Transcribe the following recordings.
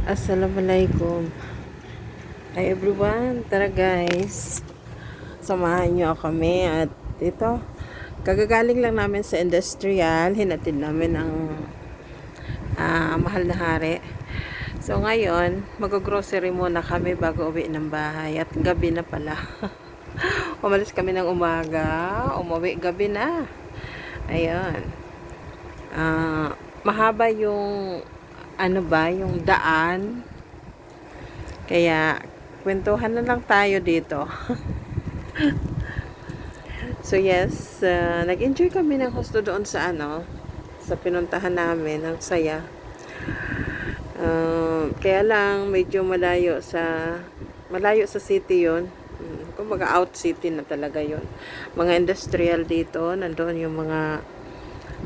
Assalamualaikum. Hi everyone, tara guys. Samahan niyo kami at ito, kagagaling lang namin sa industrial, hinatid namin ang mahal na hari. So ngayon, mag-grocery muna kami bago uwi ng bahay at gabi na pala. Umalis kami ng umaga, umuwi gabi na. Ayun. Mahaba yung yung daan. Kaya kwentuhan na lang tayo dito. So yes, nag-enjoy kami ng husto doon sa sa pinuntahan namin, ang saya. Kaya lang medyo malayo sa city 'yon. Kumbaga out city na talaga 'yon. Mga industrial dito, nandoon yung mga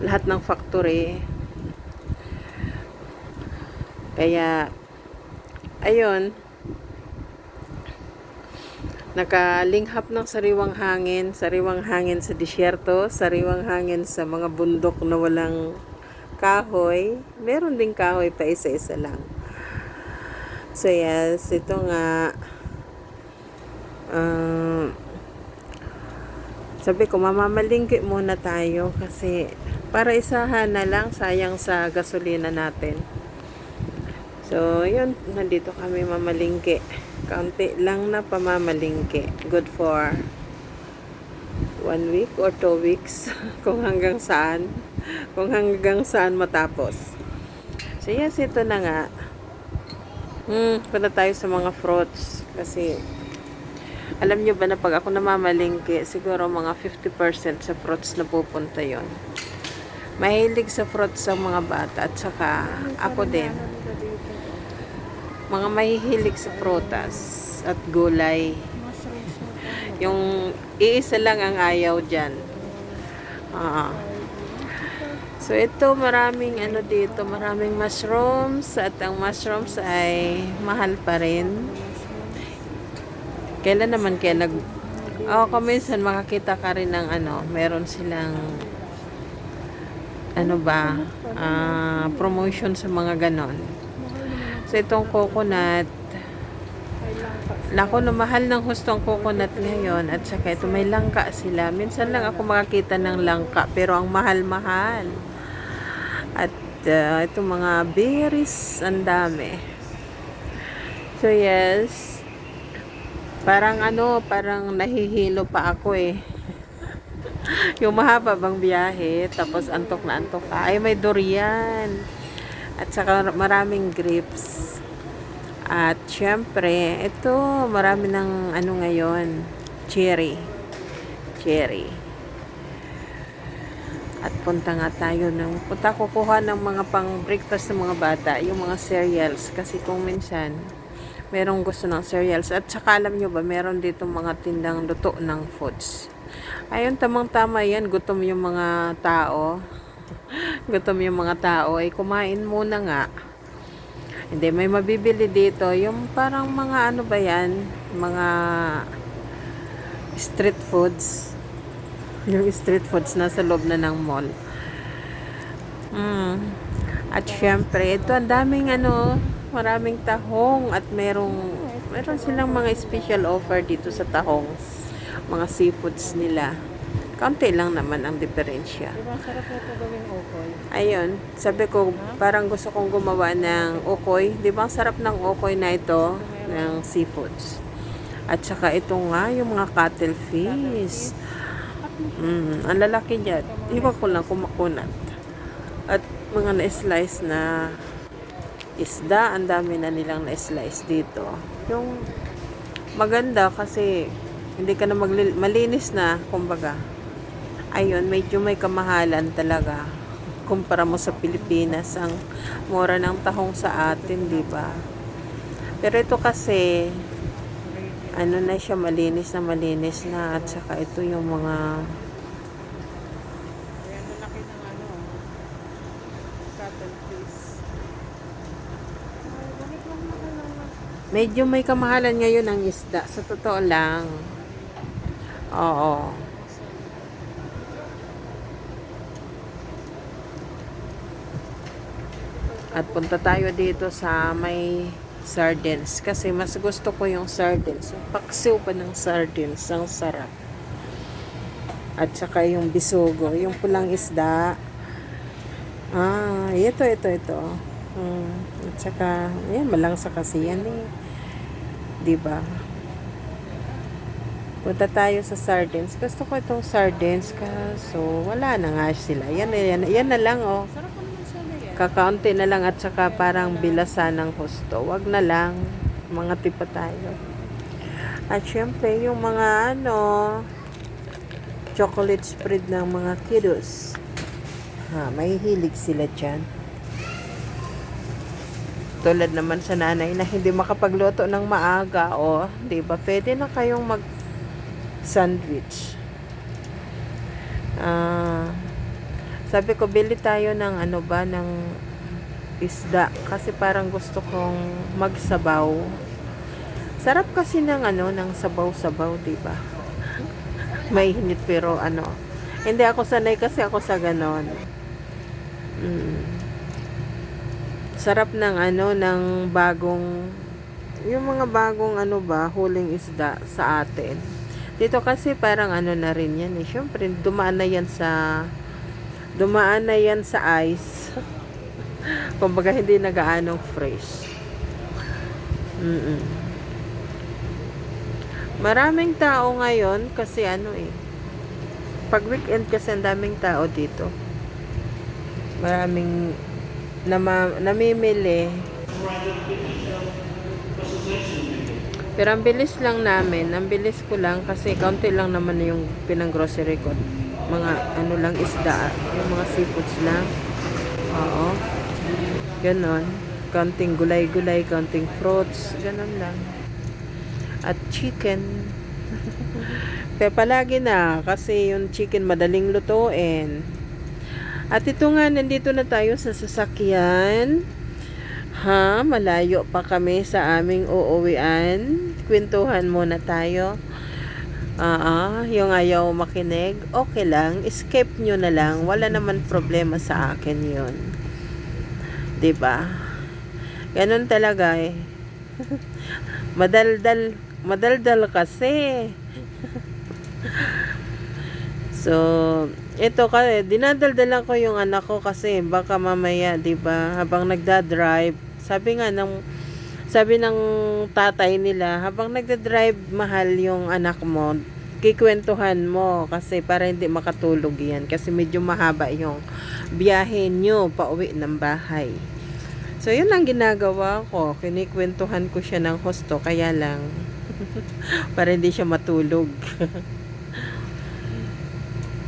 lahat ng factory. Kaya ayun, nakalinghap ng sariwang hangin sa disyerto, sariwang hangin sa mga bundok na walang kahoy. Meron ding kahoy pa isa-isa lang. So yes, ito nga, sabi ko mamamalingki muna tayo kasi para isahan na lang, sayang sa gasolina natin. So yun, nandito kami mamalingki. Kaunti lang na pamamalingki. Good for 1 week or 2 weeks. Kung hanggang saan matapos. So yes, ito na nga. Punta tayo sa mga fruits. Kasi alam nyo ba na pag ako namamalingki, siguro mga 50% sa fruits na pupunta yon. Mahilig sa fruits ang mga bata at saka ako din. Mga mahihilig sa prutas at gulay. Yung iisa lang ang ayaw dyan. So ito, maraming dito, maraming mushrooms at ang mushrooms ay mahal pa rin. Kailan naman kaya minsan makakita ka rin ng meron silang promotion sa mga ganon. So itong coconut, nako, na mahal ng hustong coconut ngayon. At saka ito, may langka sila. Minsan lang ako makakita ng langka, pero ang mahal-mahal. At ito mga berries, ang dami. So yes, parang nahihilo pa ako yung mahaba bang biyahe, tapos antok na antok ka. Ay, may durian. At saka maraming grapes. At syempre, ito, marami ng ngayon, cherry. At punta kukuha ng mga pang breakfast ng mga bata, yung mga cereals. Kasi kung minsan, merong gusto ng cereals. At saka alam nyo ba, meron dito mga tindang luto ng foods. Ayun, tamang-tama yan, gutom yung mga tao. Ay kumain muna nga. Hindi, may mabibili dito yung parang mga mga street foods. Yung street foods nasa loob na ng mall. At syempre, ito ang daming maraming tahong at meron silang mga special offer dito sa tahong. Mga seafoods nila. Kaunti lang naman ang diferensya. Diba, sarap na ito gawing okoy. Ayun, sabi ko, parang gusto kong gumawa ng okoy. Di ba, ang sarap ng okoy na ito, ng seafoods. At saka ito nga, yung mga cuttlefish. Ang lalaki niya. Iwan ko lang kumakunat. At mga na-slice na isda, ang dami na nilang na-slice dito. Yung maganda kasi hindi ka na malinis na, kumbaga. Ayun, medyo may kamahalan talaga. Kumpara mo sa Pilipinas, ang mura ng tahong sa atin, di ba? Pero ito kasi, na siya, malinis na. At saka ito yung mga Ayan, lalaki ng cuttlefish. medyo may kamahalan ngayon ang isda. Sa totoo lang. Oo. At punta tayo dito sa may sardines. Kasi mas gusto ko yung sardines. Yung paksiw pa ng sardines. Ang sarap. At saka yung bisugo. Yung pulang isda. Ito. At saka, yan, malangsa kasi yan eh. Diba? Punta tayo sa sardines. Gusto ko itong sardines. Kaso, wala na nga sila. Yan na lang oh. Sarap ko naman sana yan. Kakaunti na lang at saka parang bilasan ng husto. Wag na lang. Mga tipa tayo. At syempre, yung mga chocolate spread ng mga kiddos. May hilig sila dyan. Tulad naman sa nanay na hindi makapagluto ng maaga. Diba? Pwede na kayong mag-sandwich. Sabi ko, bili tayo ng ng isda. Kasi parang gusto kong magsabaw. Sarap kasi ng ng sabaw-sabaw, diba? May hinit pero hindi ako sanay kasi ako sa ganon. Sarap ng ng bagong, yung mga bagong huling isda sa atin. Dito kasi parang na rin yan eh. Syempre, dumaan na yan sa ice. Kumbaga hindi na gaanong fresh. Maraming tao ngayon kasi pag weekend kasi ang daming tao dito. Maraming namimili. Pero ang bilis lang namin. Ang bilis ko lang kasi kaunti lang naman yung pinang-grocery ko. Mga lang isda. Yung mga seafoods lang. Oo. Ganon. Kaunting gulay-gulay, kaunting fruits. Ganon lang. At chicken. Pero palagi na kasi yung chicken madaling lutuin. At ito nga, nandito na tayo sa sasakyan. Malayo pa kami sa aming uuwian. Kwentuhan muna tayo. Yung ayaw makinig, okay lang. Escape nyo na lang. Wala naman problema sa akin yun. Diba? Ganun talaga eh. Madaldal kasi. So, ito kasi, dinadaldalan ko yung anak ko kasi baka mamaya, 'di ba, habang nagda-drive, sabi ng tatay nila, habang nagda-drive, mahal yung anak mo, kikwentuhan mo kasi para hindi makatulog yan kasi medyo mahaba yung biyahe nyo pauwi ng bahay. So, yun ang ginagawa ko. Kinikwentuhan ko siya ng husto, kaya lang para hindi siya matulog.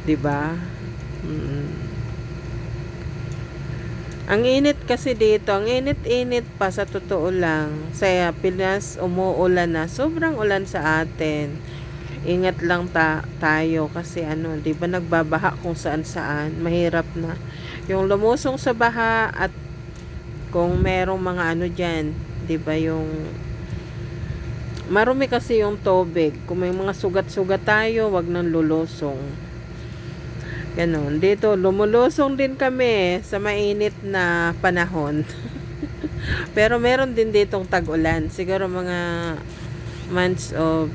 'Di ba? Ang init kasi dito, ang init-init pa sa totoo lang. Sa Pinas, umuulan na. Sobrang ulan sa atin. Ingat lang tayo kasi 'di ba nagbabaha kung saan-saan. Mahirap na. Yung lumusong sa baha at kung merong mga diyan, 'di ba yung marumi kasi yung tubig. Kung may mga sugat-sugat tayo, wag nang lulusong. Ganon. Dito, lumulusong din kami sa mainit na panahon. Pero meron din ditong tag-ulan. Siguro mga months of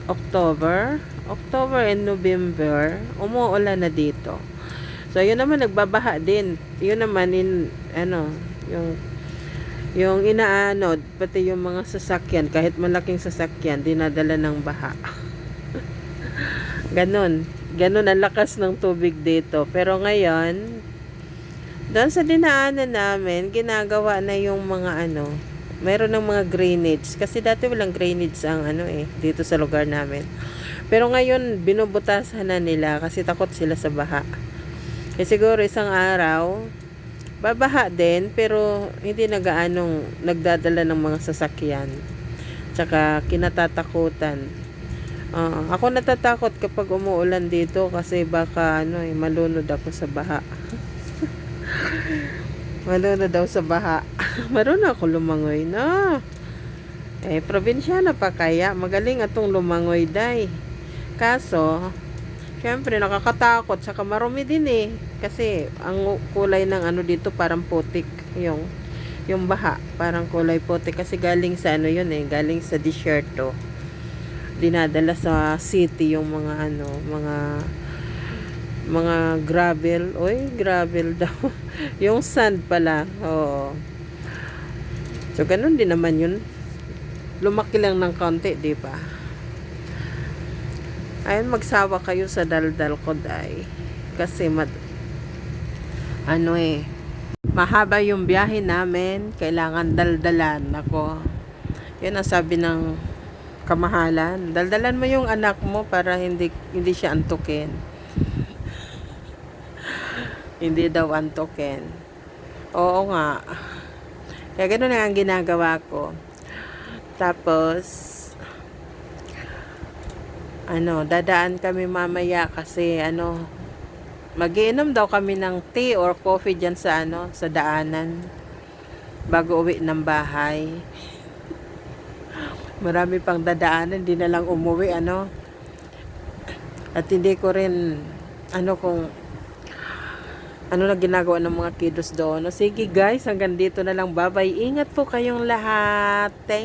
October and November, umuulan na dito. So, yun naman, nagbabaha din. Yun naman, yung inaanod, pati yung mga sasakyan, kahit malaking sasakyan, dinadala ng baha. Ganon ang lakas ng tubig dito. Pero ngayon, doon sa dinaanan namin, ginagawa na yung mga meron ng mga drainage. Kasi dati walang drainage ang dito sa lugar namin. Pero ngayon, binubutasan na nila kasi takot sila sa baha. Siguro isang araw, babaha din, pero hindi nagdadala ng mga sasakyan. Tsaka kinatatakutan. Ako natatakot kapag umuulan dito kasi baka malunod ako sa baha. Malunod daw sa baha. Marunong ako lumangoy na. Probinsyana pa kaya. Magaling atong lumangoy day. Kaso, syempre nakakatakot. Saka marumi din eh. Kasi ang kulay ng dito parang putik. Yung baha, parang kulay puti kasi galing sa ano yun eh, galing sa desierto. Dinadala sa city yung mga ano, mga gravel. Oy, gravel daw. Yung sand pala. Oo. So, ganun din naman yun. Lumaki lang ng konti, di ba? Ayun, magsawa kayo sa daldal ko, day. Kasi, mahaba yung biyahe namin. Kailangan daldalan. Ako, yun ang sabi ng kamahalan. Daldalan mo yung anak mo para hindi siya antukin. Hindi daw antukin. Oo nga. Kaya ganun na ang ginagawa ko. Tapos, dadaan kami mamaya kasi, magiinom daw kami ng tea or coffee dyan sa, sa daanan. Bago uwi ng bahay. Marami pang dadaanan, hindi na lang umuwi, At hindi ko rin, kung ano na ginagawa ng mga kiddos doon. Sige guys, hanggang dito na lang. Bye-bye. Ingat po kayong lahat. Thank